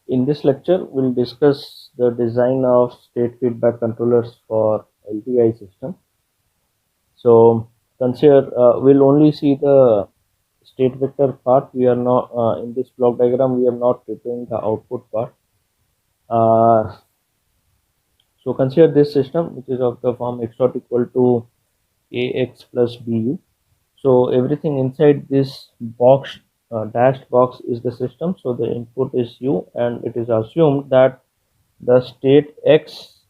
In this lecture, we'll discuss the design of state feedback controllers for LTI system. So consider we'll only see the state vector part. We are not in this block diagram. We are not preparing the output part. So consider this system, which is of the form x dot equal to ax plus bu. So everything inside this box, dashed box, is the system. So the input is u, and it is assumed that the state x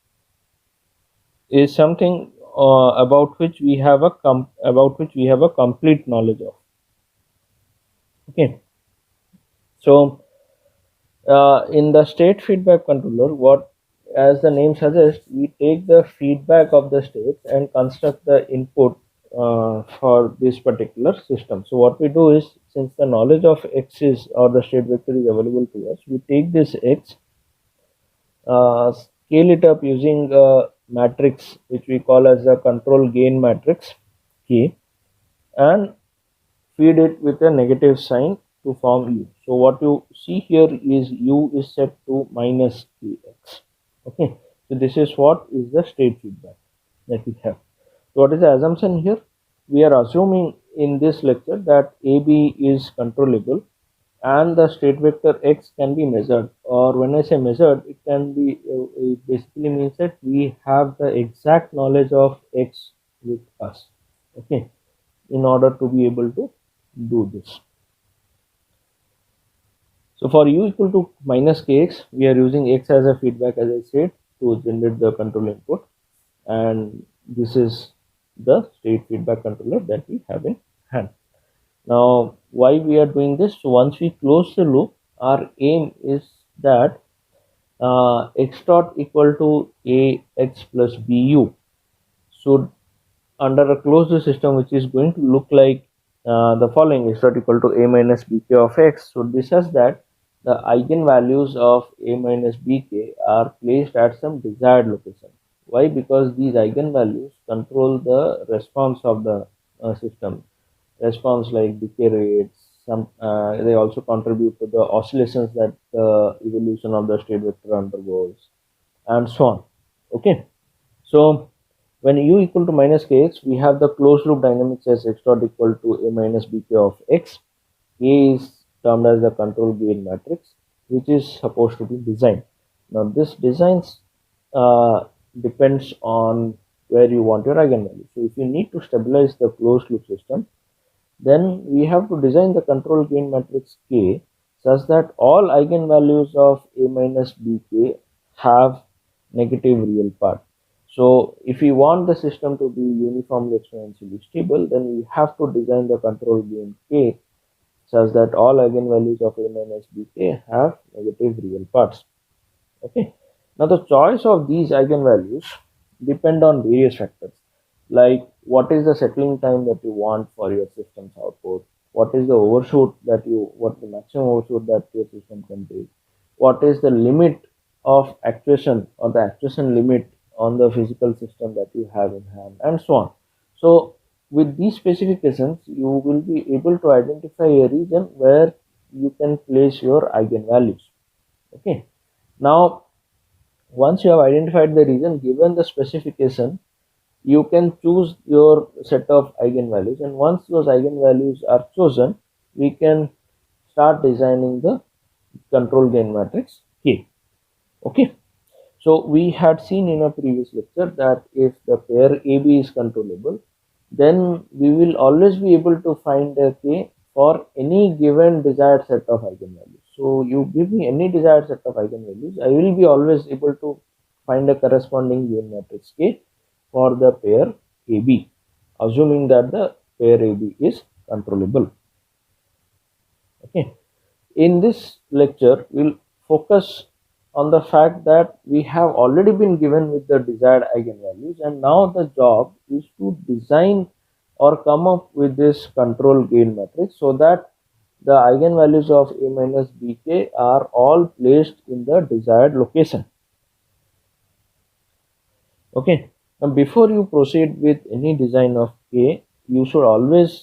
is something about which we have a complete knowledge of. Okay, so in the state feedback controller, what, as the name suggests, we take the feedback of the states and construct the input for this particular system. So what we do is, since the knowledge of x is, or the state vector is available to us, we take this x, scale it up using a matrix which we call as the control gain matrix K, and feed it with a negative sign to form u. So what you see here is u is set to minus kx. Okay, so this is what is the state feedback that we have. So what is the assumption here? We are assuming in this lecture that AB is controllable and the state vector x can be measured, or when I say measured, it can be it basically means that we have the exact knowledge of x with us, okay, in order to be able to do this. So for u equal to minus kx, we are using x as a feedback, as I said, to generate the control input, and this is the state feedback controller that we have in hand. Now, why we are doing this? So once we close the loop, our aim is that x dot equal to ax plus bu should, under a closed system, which is going to look like the following: x dot equal to a minus bk of x should be such that the eigenvalues of a minus bk are placed at some desired location. Why? Because these eigenvalues control the response of the system. Response like decay rates, they also contribute to the oscillations that the evolution of the state vector undergoes, and so on. Okay, so when u equal to minus kx, we have the closed loop dynamics as x dot equal to a minus bk of x. A is termed as the control gain matrix, which is supposed to be designed. Now this designs depends on where you want your eigenvalue. So if you need to stabilize the closed loop system, then we have to design the control gain matrix K such that all eigenvalues of a minus bk have negative real part. So if we want the system to be uniformly exponentially stable, then we have to design the control gain K such that all eigenvalues of a minus bk have negative real parts. Okay. Now the choice of these eigenvalues depend on various factors, like what is the settling time that you want for your system's output, what is the overshoot that what the maximum overshoot that your system can take, what is the limit of actuation or the actuation limit on the physical system that you have in hand, and so on. So with these specifications, you will be able to identify a region where you can place your eigenvalues. Okay. Now, once you have identified the region, given the specification, you can choose your set of eigenvalues, and once those eigenvalues are chosen, we can start designing the control gain matrix K. Okay. So we had seen in a previous lecture that if the pair AB is controllable, then we will always be able to find a K for any given desired set of eigenvalues. So you give me any desired set of eigenvalues, I will be always able to find a corresponding gain matrix K for the pair AB, assuming that the pair AB is controllable. Okay. In this lecture, we'll focus on the fact that we have already been given with the desired eigenvalues, and now the job is to design or come up with this control gain matrix so that the eigenvalues of a minus bk are all placed in the desired location. Okay. Now before you proceed with any design of K, you should always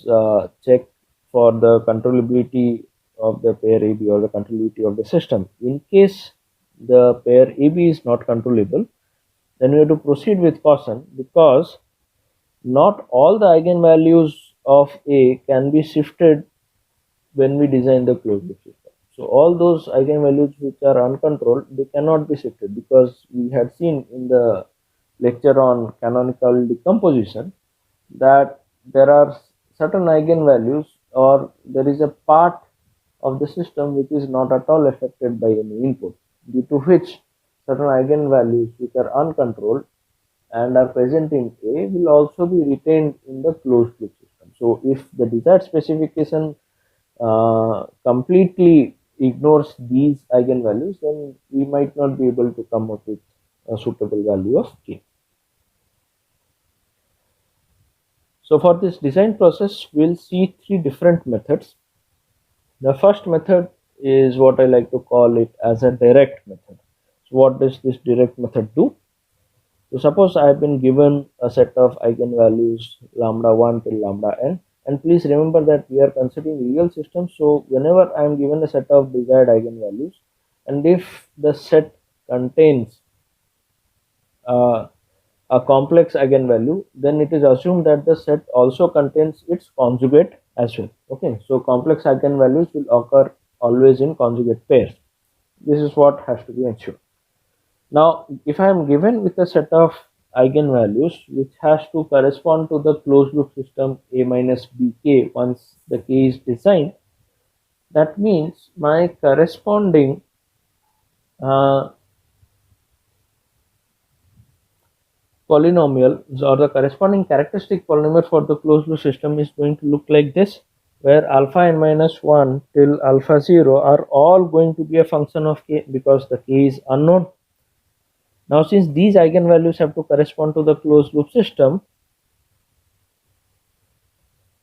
check for the controllability of the pair AB or the controllability of the system. In case the pair AB is not controllable, then we have to proceed with caution, because not all the eigenvalues of A can be shifted when we design the closed loop system. So all those eigenvalues which are uncontrolled, they cannot be shifted, because we had seen in the lecture on canonical decomposition that there are certain eigenvalues, or there is a part of the system which is not at all affected by any input, due to which certain eigenvalues which are uncontrolled and are present in A will also be retained in the closed loop system. So if the desired specification completely ignores these eigenvalues, then we might not be able to come up with a suitable value of K. So for this design process, we'll see three different methods. The first method is what I like to call it as a direct method. So what does this direct method do? So suppose I have been given a set of eigenvalues lambda 1 till lambda n, and please remember that we are considering real systems. So whenever I am given a set of desired eigenvalues, and if the set contains a complex eigenvalue, then it is assumed that the set also contains its conjugate as well. Okay, so complex eigenvalues will occur always in conjugate pairs. This is what has to be ensured. Now, if I am given with a set of eigenvalues which has to correspond to the closed loop system A minus bk once the k is designed, that means my corresponding polynomial or the corresponding characteristic polynomial for the closed loop system is going to look like this, where alpha n minus 1 till alpha 0 are all going to be a function of k, because the k is unknown. Now, since these eigenvalues have to correspond to the closed loop system,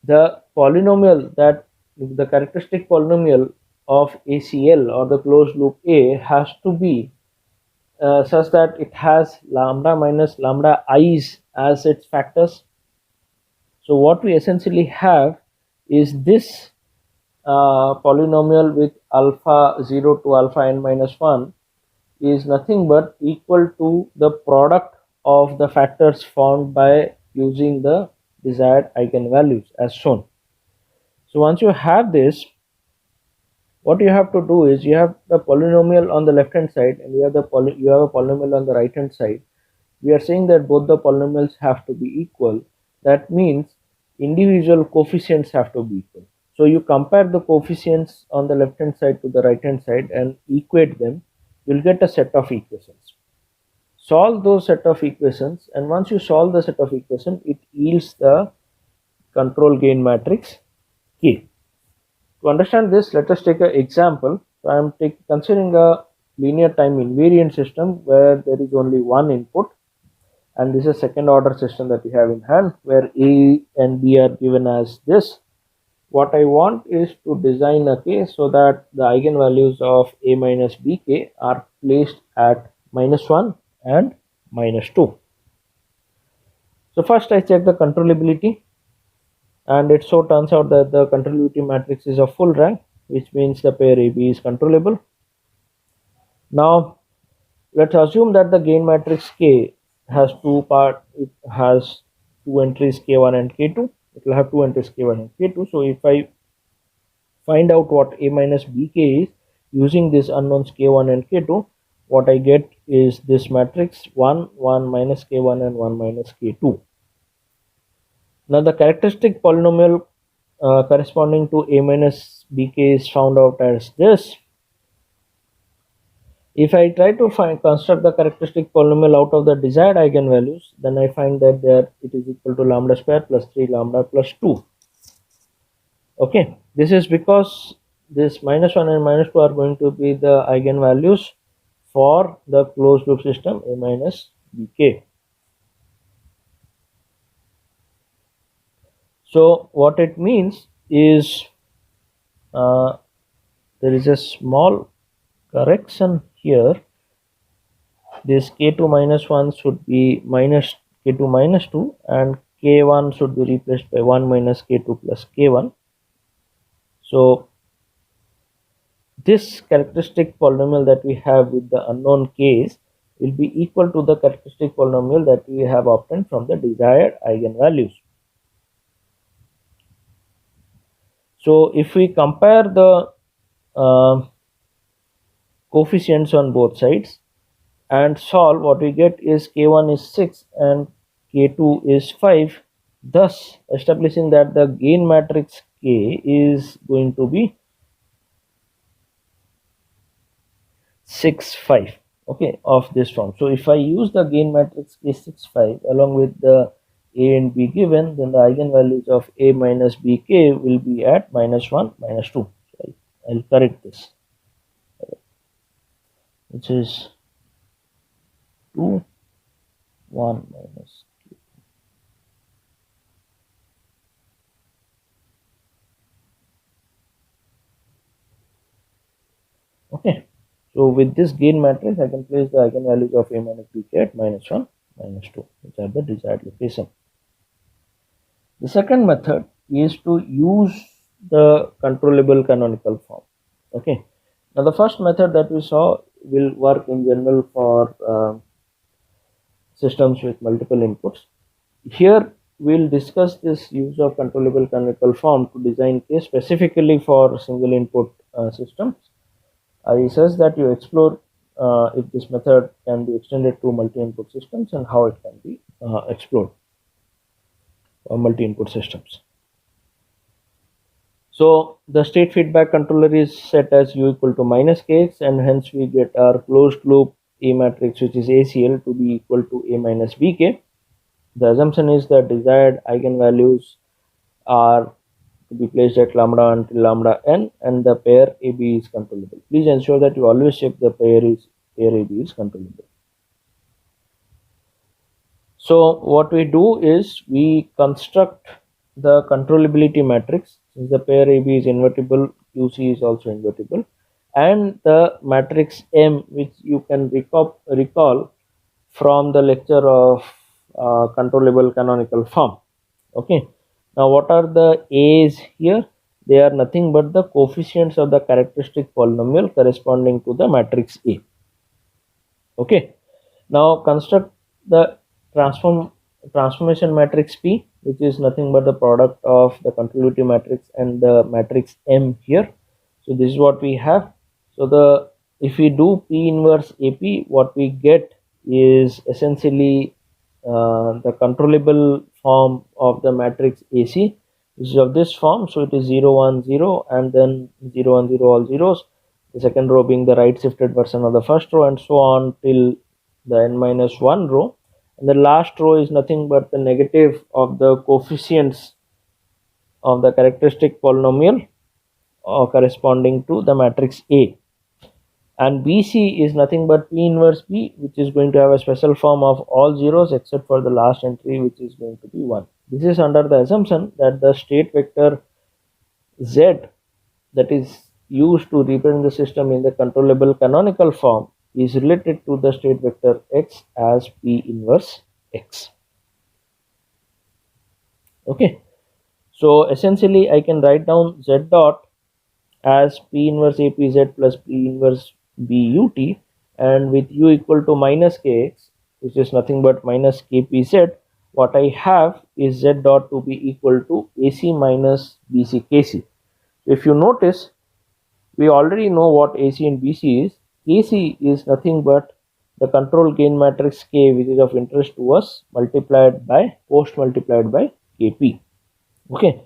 the polynomial that the characteristic polynomial of ACL or the closed loop A has to be such that it has lambda minus lambda i's as its factors. So what we essentially have is this polynomial with alpha 0 to alpha n minus 1 is nothing but equal to the product of the factors found by using the desired eigenvalues as shown. So once you have this, what you have to do is you have the polynomial on the left hand side and you have a polynomial on the right hand side. We are saying that both the polynomials have to be equal. That means individual coefficients have to be equal. So you compare the coefficients on the left hand side to the right hand side and equate them. You'll get a set of equations. Solve those set of equations, and once you solve the set of equations, it yields the control gain matrix K. To understand this, let us take an example. So I am considering a linear time invariant system where there is only one input, and this is a second order system that we have in hand where A and B are given as this. What I want is to design a case so that the eigenvalues of A minus bk are placed at -1 and -2. So first I check the controllability, and it so turns out that the controllability matrix is of full rank, which means the pair AB is controllable. Now let's assume that the gain matrix K has it has two entries K1 and K2. It will have two entries K1 and K2. So if I find out what A minus bk is using this unknowns K1 and K2, what I get is this matrix 1, 1 minus K1 and 1 minus K2. Now the characteristic polynomial corresponding to A minus bk is found out as this. If I try to construct the characteristic polynomial out of the desired eigenvalues, then I find that it is equal to lambda square plus 3 lambda plus 2. Okay, this is because this -1 and -2 are going to be the eigenvalues for the closed loop system A minus bk. So what it means is there is a small correction here. This K2 minus 1 should be minus K2 minus 2, and K1 should be replaced by 1 minus K2 plus K1. So this characteristic polynomial that we have with the unknown k's will be equal to the characteristic polynomial that we have obtained from the desired eigenvalues. So if we compare the coefficients on both sides and solve, what we get is k1 is 6 and k2 is 5, thus establishing that the gain matrix K is going to be 6 5, okay, of this form. So if I use the gain matrix K 6 5 along with the A and B given, then the eigenvalues of A minus BK will be at -1 -2. So I'll correct this, which is 2 1 minus. Okay, so with this gain matrix I can place the eigenvalues of A minus BK at -1 -2, which are the desired location. The second method is to use the controllable canonical form. Okay, now the first method that we saw will work in general for systems with multiple inputs. Here we'll discuss this use of controllable canonical form to design case specifically for single input systems. I suggest that you explore if this method can be extended to multi-input systems and how it can be explored for multi-input systems. So the state feedback controller is set as u equal to -kx, and hence we get our closed loop A matrix, which is ACL, to be equal to A minus BK. The assumption is that desired eigenvalues are to be placed at lambda until lambda n, and the pair AB is controllable. Please ensure that you always check the pair AB is controllable. So what we do is we construct the controllability matrix. Since the pair AB is invertible, QC is also invertible, and the matrix M, which you can recall from the lecture of controllable canonical form. Okay, now what are the A's here? They are nothing but the coefficients of the characteristic polynomial corresponding to the matrix A. Okay, now construct the transformation matrix P, which is nothing but the product of the contributive matrix and the matrix M here. So this is what we have. So if we do P inverse AP, what we get is essentially the controllable form of the matrix AC, which is of this form. So it is 0 1 0 and then 0 1 0, all zeros, the second row being the right shifted version of the first row, and so on till the n minus 1 row, and the last row is nothing but the negative of the coefficients of the characteristic polynomial corresponding to the matrix A, and BC is nothing but P inverse B, which is going to have a special form of all zeros except for the last entry, which is going to be 1. This is under the assumption that the state vector Z that is used to represent the system in the controllable canonical form is related to the state vector X as P inverse X. Okay, so essentially I can write down Z dot as P inverse APZ plus P inverse BUT, and with U equal to -kx, which is nothing but minus KPZ, what I have is Z dot to be equal to AC minus BC KC. If you notice, we already know what AC and BC is. AC is nothing but the control gain matrix K, which is of interest to us, multiplied by KP. Okay,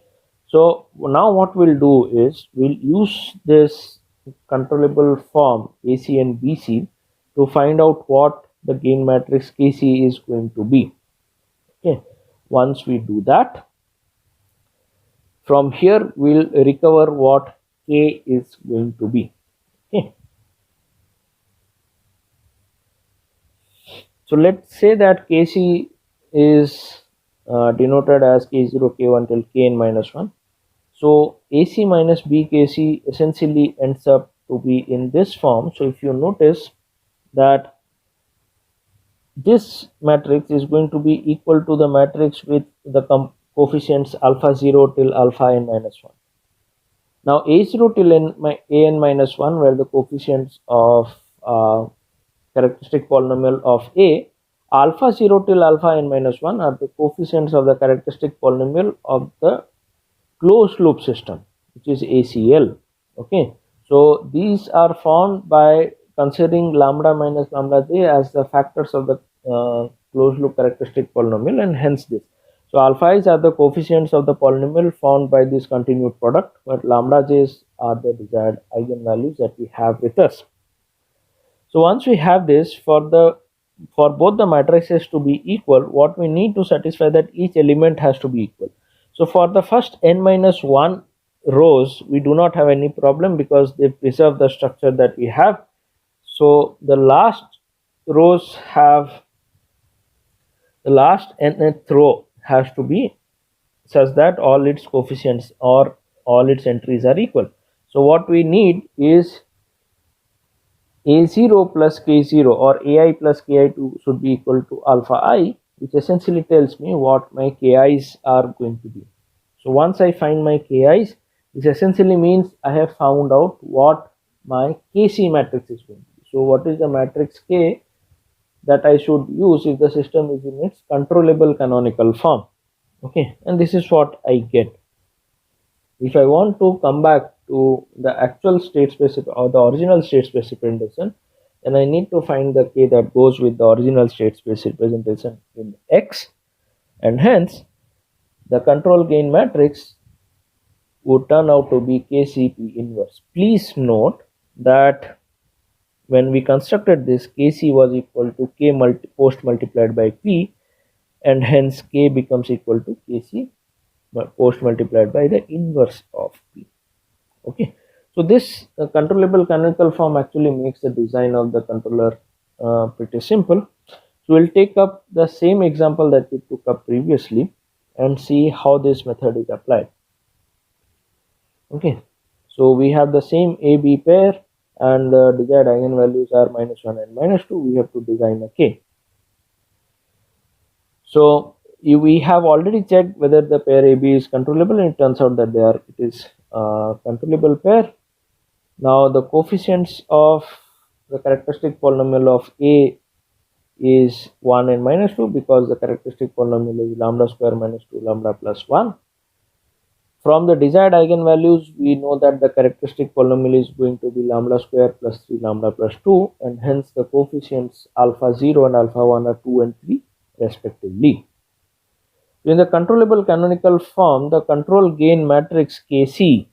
so now what we'll do is we'll use this controllable form AC and BC to find out what the gain matrix KC is going to be. Okay, once we do that, from here we'll recover what K is going to be. Okay, so let's say that Kc is denoted as K0 K1 till Kn minus 1. So AC minus BKC essentially ends up to be in this form. So if you notice that this matrix is going to be equal to the matrix with the coefficients alpha 0 till alpha n minus 1. Now a0 till an minus 1 were the coefficients of characteristic polynomial of a. Alpha 0 till alpha n minus 1 are the coefficients of the characteristic polynomial of the closed loop system, which is ACL. Okay, so these are found by considering lambda minus lambda j as the factors of the closed loop characteristic polynomial, and hence this. So alpha i's are the coefficients of the polynomial found by this continued product, but lambda j's are the desired eigenvalues that we have with us. So once we have this, for both the matrices to be equal, what we need to satisfy that each element has to be equal. So for the first n minus 1 rows, we do not have any problem because they preserve the structure that we have. So the last rows have, the last nth row has to be such that all its coefficients or all its entries are equal. So what we need is a0 plus k0 or ai plus ki2 should be equal to alpha I, which essentially tells me what my ki's are going to be. So once I find my ki's, this essentially means I have found out what my kc matrix is going to be. So what is the matrix k that I should use if the system is in its controllable canonical form? Okay, and this is what I get. If I want to come back to the actual state space or the original state space representation, then I need to find the k that goes with the original state space representation in X, and hence the control gain matrix would turn out to be KCP inverse. Please note that when we constructed this, KC was equal to K post multiplied by P, and hence K becomes equal to KC post multiplied by the inverse of P. Okay, so this controllable canonical form actually makes the design of the controller pretty simple. So we'll take up the same example that we took up previously and see how this method is applied. Okay, so we have the same AB pair and the desired eigenvalues are minus 1 and minus 2. We have to design a K. So we have already checked whether the pair AB is controllable, and it turns out that it is a controllable pair. Now the coefficients of the characteristic polynomial of A is 1 and minus 2 because the characteristic polynomial is lambda square minus 2 lambda plus 1. From the desired eigenvalues, we know that the characteristic polynomial is going to be lambda square plus 3 lambda plus 2, and hence the coefficients alpha 0 and alpha 1 are 2 and 3 respectively. In the controllable canonical form, the control gain matrix Kc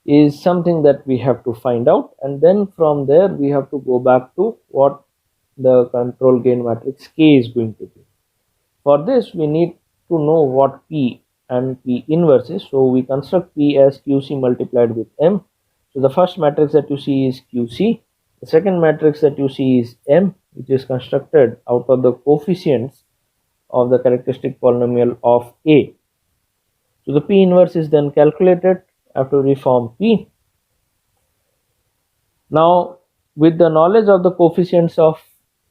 is something that we have to find out, and then from there we have to go back to what the control gain matrix K is going to be. For this we need to know what P and P inverse is, so we construct P as QC multiplied with M. So the first matrix that you see is QC, the second matrix that you see is M, which is constructed out of the coefficients of the characteristic polynomial of A. So the P inverse is then calculated after we form P. Now with the knowledge of the coefficients of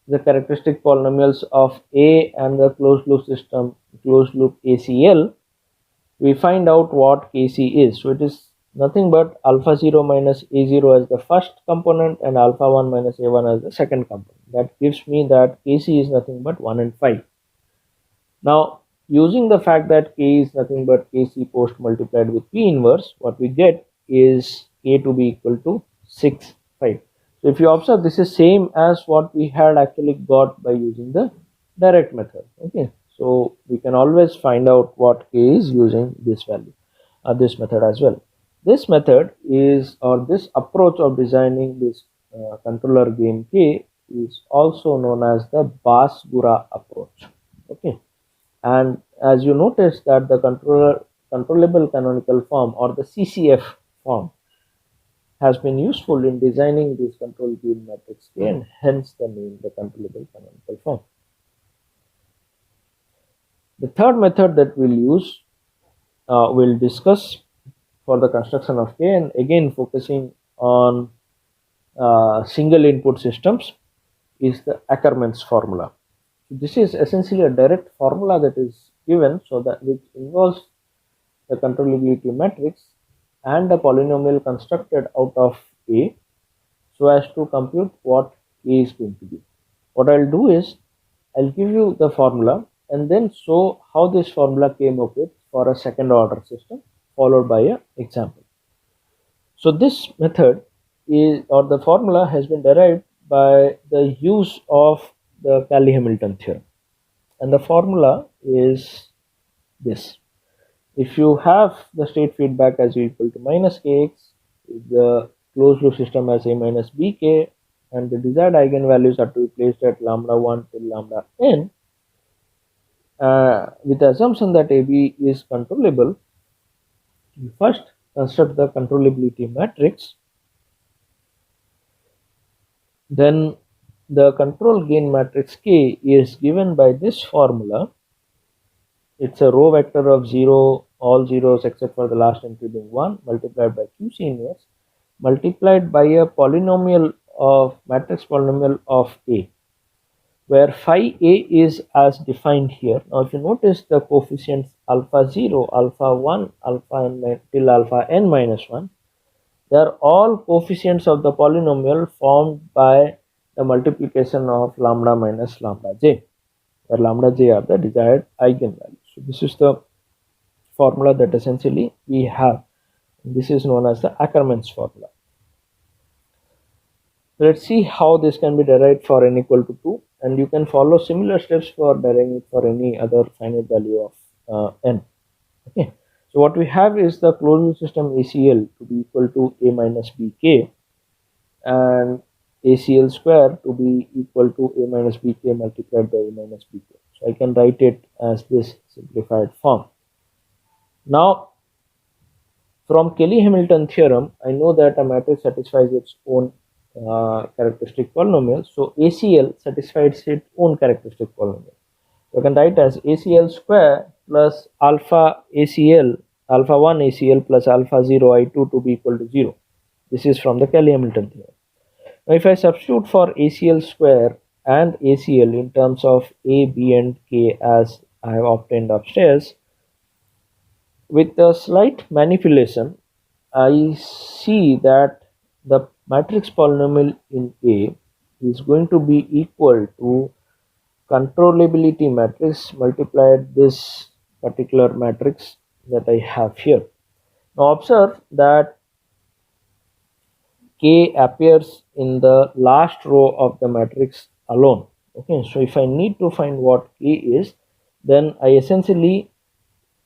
the characteristic polynomials of A and the closed loop system, closed loop ACL, we find out what Kc is. So it is nothing but alpha 0 minus A0 as the first component and alpha 1 minus A1 as the second component. That gives me that Kc is nothing but 1 and 5. Now using the fact that K is nothing but Kc post multiplied with P inverse, what we get is K to be equal to 6, 5. So if you observe, this is same as what we had actually got by using the direct method. Okay, so we can always find out what K is using this value, this method as well. This method is, or this approach of designing this controller gain K is also known as the Bas-Gura approach. Okay, and as you notice that the controllable canonical form or the CCF form has been useful in designing this control gain matrix K, and hence the name, the controllable canonical form. The third method that we'll discuss for the construction of K, and again focusing on single input systems, is the Ackermann's formula. This is essentially a direct formula that is given, so that which involves the controllability matrix and a polynomial constructed out of A so as to compute what A is going to be. What I'll do is I'll give you the formula and then show how this formula came up with for a second order system followed by an example. So this method is, or the formula has been derived by the use of the Cayley-Hamilton theorem, and the formula is this. If you have the state feedback as equal to minus kx, the closed loop system as a minus bk, and the desired eigenvalues are to be placed at lambda 1 till lambda n, with the assumption that AB is controllable, you first construct the controllability matrix. Then the control gain matrix K is given by this formula. It's a row vector of 0, all zeros except for the last entry being 1, multiplied by QC inverse, multiplied by a polynomial of matrix polynomial of A, where phi A is as defined here. Now if you notice the coefficients alpha 0, alpha 1, alpha n till alpha n minus 1, they are all coefficients of the polynomial formed by the multiplication of lambda minus lambda j, where lambda j are the desired eigenvalues. So this is the formula that essentially we have. This is known as the Ackermann's formula. Let's see how this can be derived for n equal to 2, and you can follow similar steps for deriving it for any other finite value of n. Okay. So what we have is the closed loop system ACL to be equal to A minus BK and ACL square to be equal to A minus BK multiplied by A minus BK. So I can write it as this simplified form. Now from Cayley-Hamilton theorem, I know that a matrix satisfies its own characteristic polynomial. So ACL satisfies its own characteristic polynomial. So I can write as ACL square plus alpha ACL, alpha 1 ACL plus alpha 0 I2 to be equal to 0. This is from the Cayley-Hamilton theorem. Now if I substitute for ACL square and ACL in terms of A, B and K as I have obtained upstairs, with a slight manipulation, I see that the matrix polynomial in A is going to be equal to controllability matrix multiplied this particular matrix that I have here. Now observe that K appears in the last row of the matrix alone. Okay, so if I need to find what K is, then I essentially,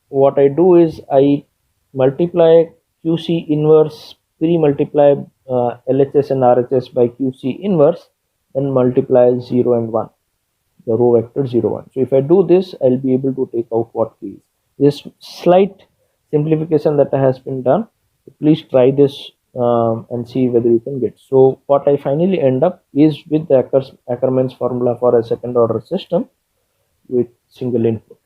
what I do is I multiply QC inverse, pre-multiply LHS and RHS by QC inverse, then multiply 0 and 1, the row vector 0, 1. So if I do this, I'll be able to take out what K is. This slight simplification that has been done, please try this and see whether you can get. So what I finally end up is with the Ackermann's formula for a second order system with single input.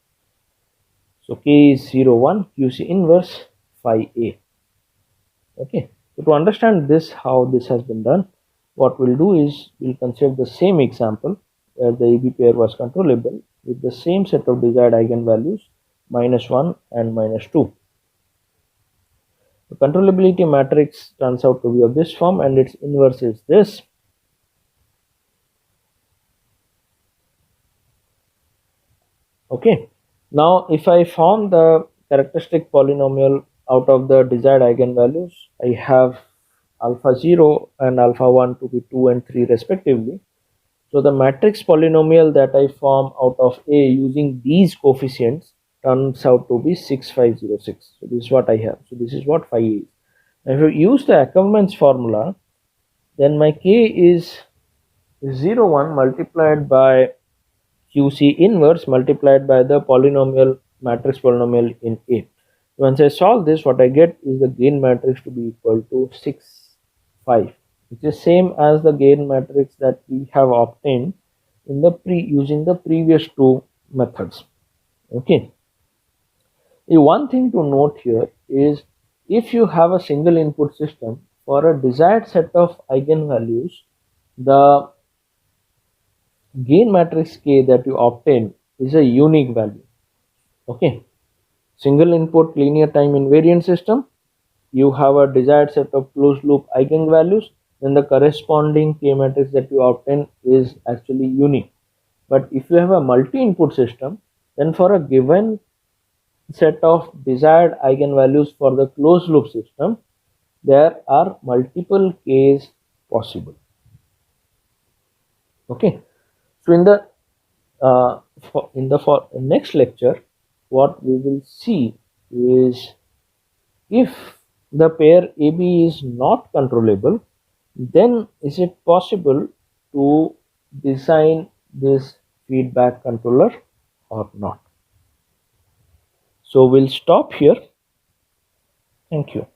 So K is 0, 1, QC inverse phi A. Okay, so to understand this, how this has been done, what we'll do is we'll consider the same example where the AB pair was controllable with the same set of desired eigenvalues minus 1 and minus 2. The controllability matrix turns out to be of this form and its inverse is this. Okay, now if I form the characteristic polynomial out of the desired eigenvalues, I have alpha 0 and alpha 1 to be 2 and 3 respectively. So the matrix polynomial that I form out of A using these coefficients turns out to be 6506. So this is what I have. So this is what phi is. Now if you use the Ackermann's formula, then my K is 0, 1 multiplied by QC inverse multiplied by the polynomial matrix polynomial in A. Once I solve this, what I get is the gain matrix to be equal to 6, 5, which is same as the gain matrix that we have obtained in the using the previous two methods. Okay. The one thing to note here is if you have a single input system for a desired set of eigenvalues, the gain matrix K that you obtain is a unique value. Okay, Single input linear time invariant system, you have a desired set of closed loop eigenvalues, then the corresponding K matrix that you obtain is actually unique. But if you have a multi-input system, then for a given set of desired eigenvalues for the closed loop system, there are multiple Ks possible. Okay, so in the for next lecture, what we will see is, if the pair AB is not controllable, then is it possible to design this feedback controller or not? So we'll stop here. Thank you.